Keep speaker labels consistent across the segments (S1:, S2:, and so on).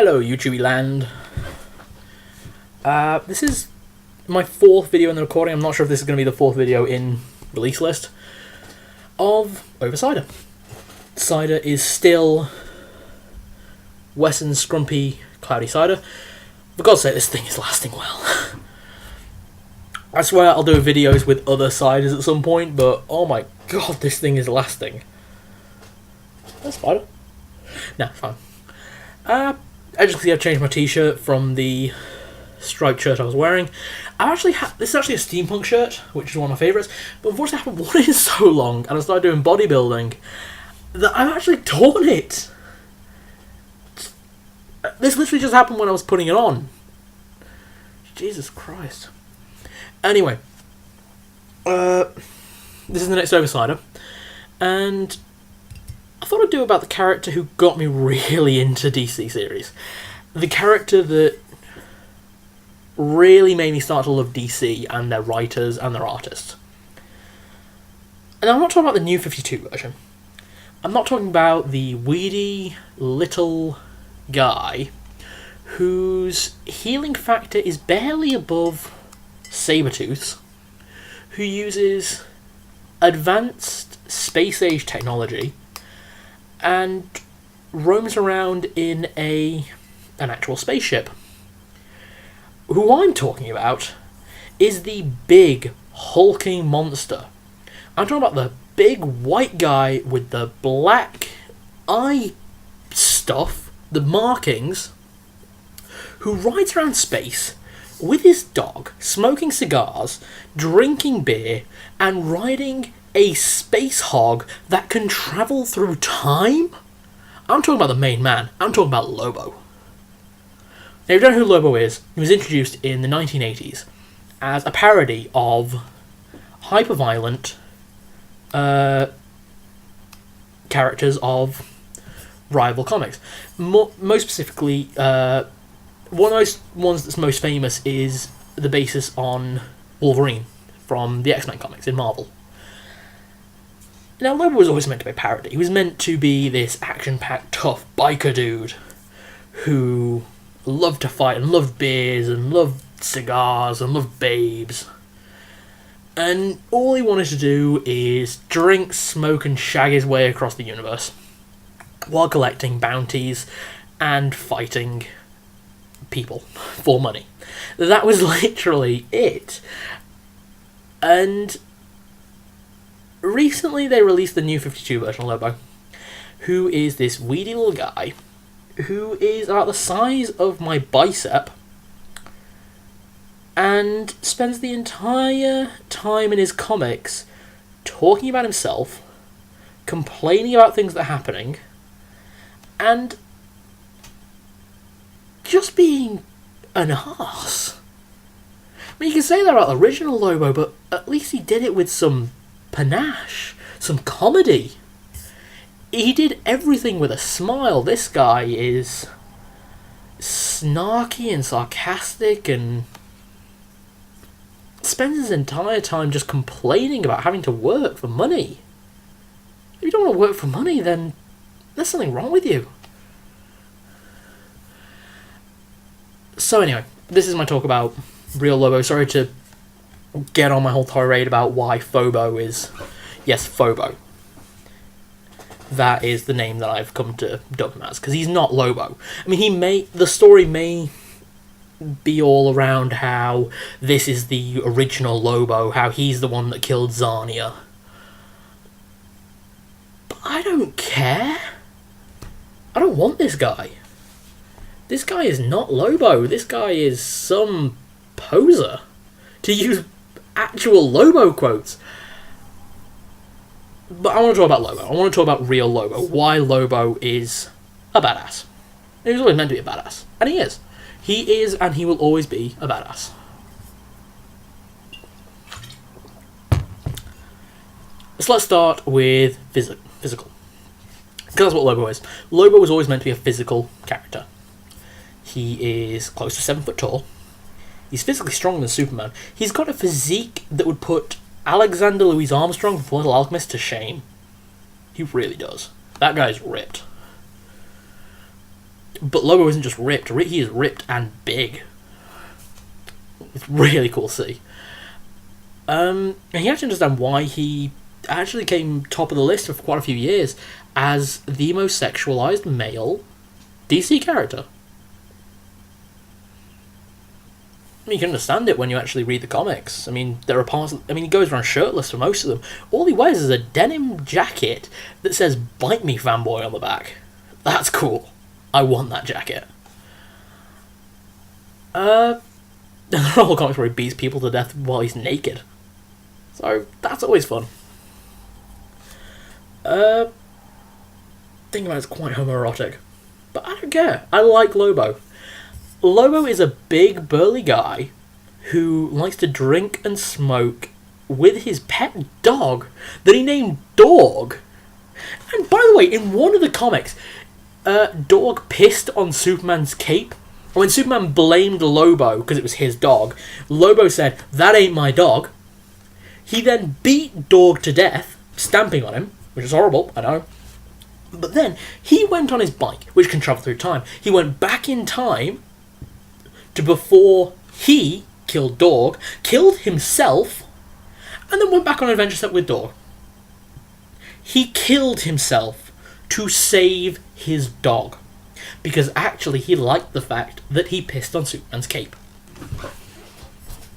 S1: Hello, YouTube land. This is my fourth video in the recording. I'm not sure if this is going to be the fourth video in release list of Over Cider. Cider is still Wesson's Scrumpy Cloudy Cider. For God's sake, this thing is lasting well. I swear I'll do videos with other ciders at some point, but oh my god, this thing is lasting. That's Cider. Nah, fine. As you can see, I've changed my t-shirt from the striped shirt I was wearing. This is actually a steampunk shirt, which is one of my favourites, but unfortunately I haven't worn it in so long, and I started doing bodybuilding, that I've actually torn it. This literally just happened when I was putting it on. Jesus Christ. Anyway, this is the next Over Cider, and I thought I'd do about the character who got me really into DC series. The character that really made me start to love DC and their writers and their artists. And I'm not talking about the New 52 version. I'm not talking about the weedy little guy whose healing factor is barely above Sabretooth's, who uses advanced space-age technology and roams around in an actual spaceship. Who I'm talking about is the big, hulking monster. I'm talking about the big white guy with the black eye stuff, the markings, who rides around space with his dog, smoking cigars, drinking beer, and riding a space hog that can travel through time? I'm talking about the main man. I'm talking about Lobo. Now, if you don't know who Lobo is, he was introduced in the 1980s as a parody of hyper-violent characters of rival comics. Most specifically, one of those ones that's most famous is the basis on Wolverine from the X-Men comics in Marvel. Now, Lobo was always meant to be a parody. He was meant to be this action-packed, tough biker dude who loved to fight and loved beers and loved cigars and loved babes. And all he wanted to do is drink, smoke, and shag his way across the universe while collecting bounties and fighting people for money. That was literally it. And recently they released the New 52 version of Lobo, who is this weedy little guy who is about the size of my bicep and spends the entire time in his comics talking about himself, complaining about things that are happening, and just being an arse. I mean, you can say that about the original Lobo, but at least he did it with some panache, some comedy. He did everything with a smile. This guy is snarky and sarcastic and spends his entire time just complaining about having to work for money. If you don't want to work for money, then there's something wrong with you. So anyway, this is my talk about real Lobo. Sorry to get on my whole tirade about why Phobo is... Yes, Phobo. That is the name that I've come to dub him as, because he's not Lobo. I mean, the story may be all around how this is the original Lobo, how he's the one that killed Zarnia. But I don't care. I don't want this guy. This guy is not Lobo. This guy is some poser. To use actual Lobo quotes. But I want to talk about Lobo. I want to talk about real Lobo. Why Lobo is a badass. He was always meant to be a badass. And he is. He is, and he will always be a badass. So let's start with physical. Because that's what Lobo is. Lobo was always meant to be a physical character. He is close to 7 foot tall. He's physically stronger than Superman. He's got a physique that would put Alexander Louis Armstrong from Fullmetal Alchemist to shame. He really does. That guy's ripped. But Lobo isn't just ripped. He is ripped and big. It's really cool to see. And you have to understand why he actually came top of the list for quite a few years as the most sexualized male DC character. I mean, you can understand it when you actually read the comics. I mean, there are parts... he goes around shirtless for most of them. All he wears is a denim jacket that says, "Bite me, fanboy," on the back. That's cool. I want that jacket. There are all comics where he beats people to death while he's naked. So, that's always fun. Thinking about it's quite homoerotic. But I don't care. I like Lobo. Lobo is a big, burly guy who likes to drink and smoke with his pet dog that he named Dog. And by the way, in one of the comics, Dog pissed on Superman's cape. When Superman blamed Lobo because it was his dog, Lobo said, "That ain't my dog." He then beat Dog to death, stamping on him, which is horrible, I know. But then he went on his bike, which can travel through time. He went back in time to before he killed Dog, killed himself, and then went back on an adventure set with Dog. He killed himself to save his dog, because actually he liked the fact that he pissed on Superman's cape.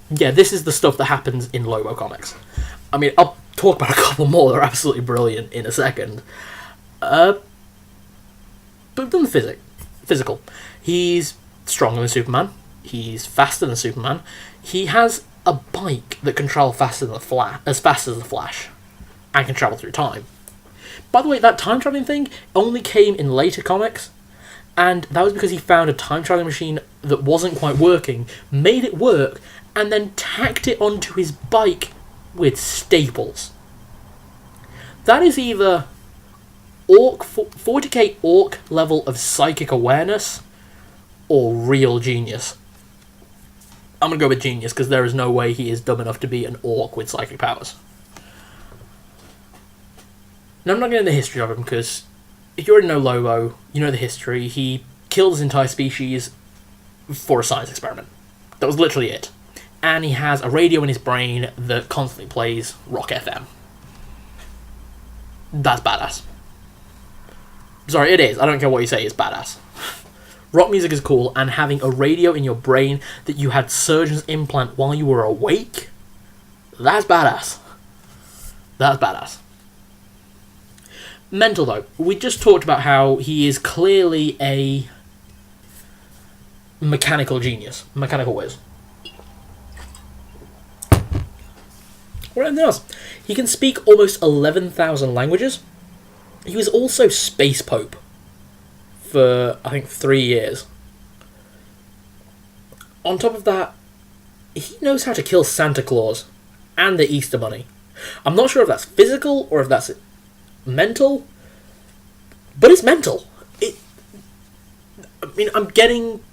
S1: Yeah, this is the stuff that happens in Lobo comics. I mean, I'll talk about a couple more that are absolutely brilliant in a second. But then the physical. He's stronger than Superman. He's faster than Superman. He has a bike that can travel faster than as fast as the Flash, and can travel through time. By the way, that time traveling thing only came in later comics, and that was because he found a time traveling machine that wasn't quite working, made it work, and then tacked it onto his bike with staples. That is either 40k orc level of psychic awareness or real genius. I'm going to go with genius because there is no way he is dumb enough to be an orc with psychic powers. Now, I'm not getting into the history of him because if you already know Lobo, you know the history. He killed his entire species for a science experiment. That was literally it. And he has a radio in his brain that constantly plays Rock FM. That's badass. Sorry, it is. I don't care what you say, it's badass. Rock music is cool, and having a radio in your brain that you had surgeons implant while you were awake, that's badass. That's badass. Mental, though. We just talked about how he is clearly a mechanical genius. Mechanical whiz. What anything else? He can speak almost 11,000 languages. He was also Space Pope for, I think, 3 years. On top of that, he knows how to kill Santa Claus and the Easter Bunny. I'm not sure if that's physical or if that's mental, but it's mental. I'm getting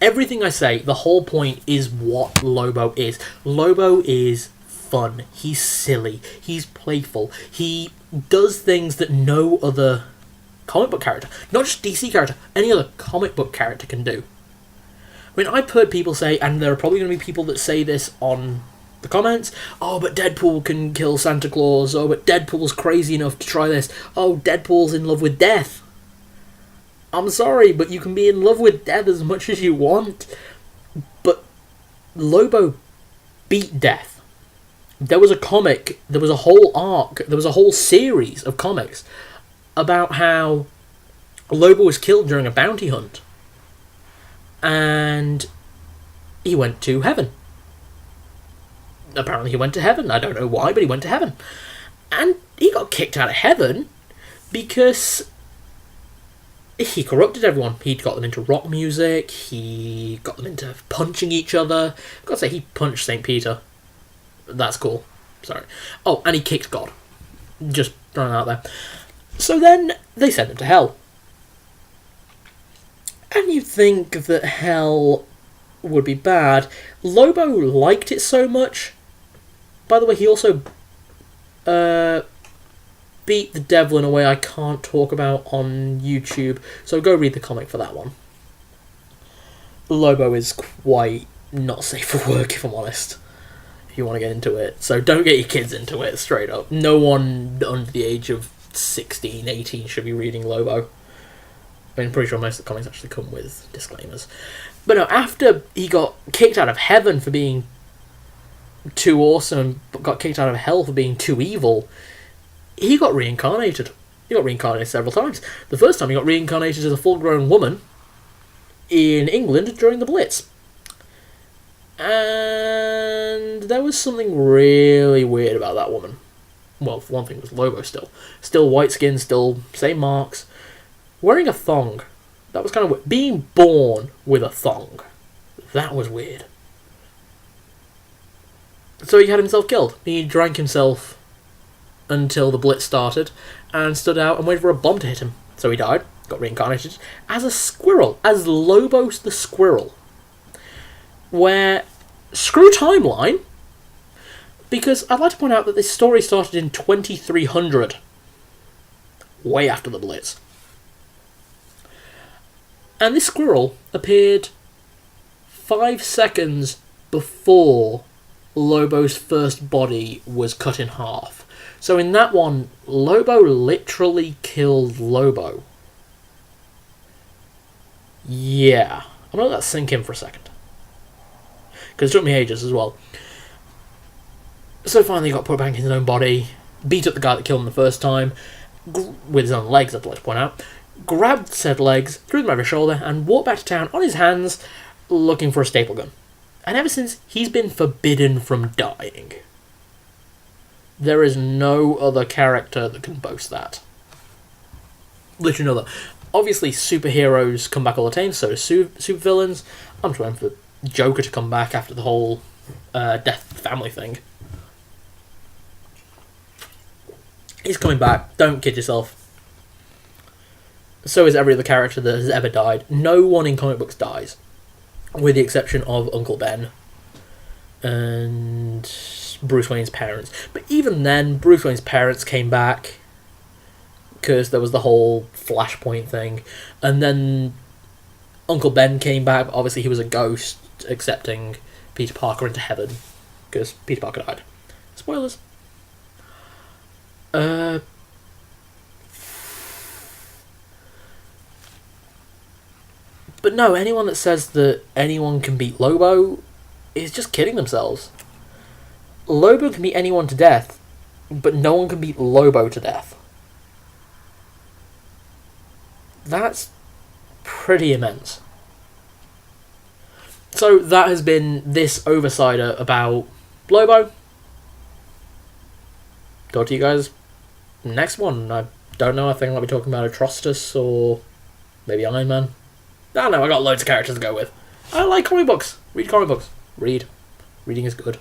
S1: everything I say. The whole point is what Lobo is. Lobo is fun. He's silly. He's playful. He does things that no other comic book character, not just DC character, any other comic book character can do. I mean, I've heard people say, and there are probably going to be people that say this on the comments, "Oh, but Deadpool can kill Santa Claus. Oh, but Deadpool's crazy enough to try this. Oh, Deadpool's in love with death." I'm sorry, but you can be in love with death as much as you want. But Lobo beat death. There was a comic, there was a whole arc, there was a whole series of comics about how Lobo was killed during a bounty hunt. And he went to heaven. Apparently he went to heaven. I don't know why, but he went to heaven. And he got kicked out of heaven because he corrupted everyone. He'd got them into rock music, he got them into punching each other. I've got to say, he punched St. Peter. That's cool. Sorry. Oh, and he kicked God. Just throwing it out there. So then they sent him to hell. And you'd think that hell would be bad. Lobo liked it so much. By the way, he also beat the devil in a way I can't talk about on YouTube, so go read the comic for that one. Lobo is quite not safe for work, if I'm honest. If you want to get into it. So don't get your kids into it, straight up. No one under the age of 16, 18 should be reading Lobo. I mean, I'm pretty sure most of the comics actually come with disclaimers. But no, after he got kicked out of heaven for being too awesome, but got kicked out of hell for being too evil, he got reincarnated. He got reincarnated several times. The first time he got reincarnated as a full-grown woman in England during the Blitz. And there was something really weird about that woman. Well, for one thing, it was Lobo still. Still white skin, still same marks. Wearing a thong. That was kind of weird. Being born with a thong. That was weird. So he had himself killed. He drank himself until the Blitz started and stood out and waited for a bomb to hit him. So he died, got reincarnated as a squirrel, as Lobos the Squirrel. Where, screw timeline, because I'd like to point out that this story started in 2300, way after the Blitz. And this squirrel appeared 5 seconds before Lobo's first body was cut in half. So in that one, Lobo literally killed Lobo. Yeah. I'm gonna let that sink in for a second. Because it took me ages as well. So finally he got put back in his own body, beat up the guy that killed him the first time, with his own legs, I'd like to point out, grabbed said legs, threw them over his shoulder, and walked back to town on his hands, looking for a staple gun. And ever since, he's been forbidden from dying. There is no other character that can boast that. Literally no other. Obviously, superheroes come back all the time, so do supervillains. I'm just waiting for Joker to come back after the whole death family thing. He's coming back. Don't kid yourself. So is every other character that has ever died. No one in comic books dies. With the exception of Uncle Ben. And Bruce Wayne's parents. But even then, Bruce Wayne's parents came back. Because there was the whole Flashpoint thing. And then Uncle Ben came back. Obviously he was a ghost, accepting Peter Parker into heaven. Because Peter Parker died. Spoilers. But no, anyone that says that anyone can beat Lobo is just kidding themselves. Lobo can beat anyone to death, but no one can beat Lobo to death. That's pretty immense. So that has been this Oversider about Lobo. Go to you guys next one. I don't know, I think I'll be talking about Atrocitus or maybe Iron Man. I don't know, I got loads of characters to go with. I like comic books. Read comic books. Read. Reading is good.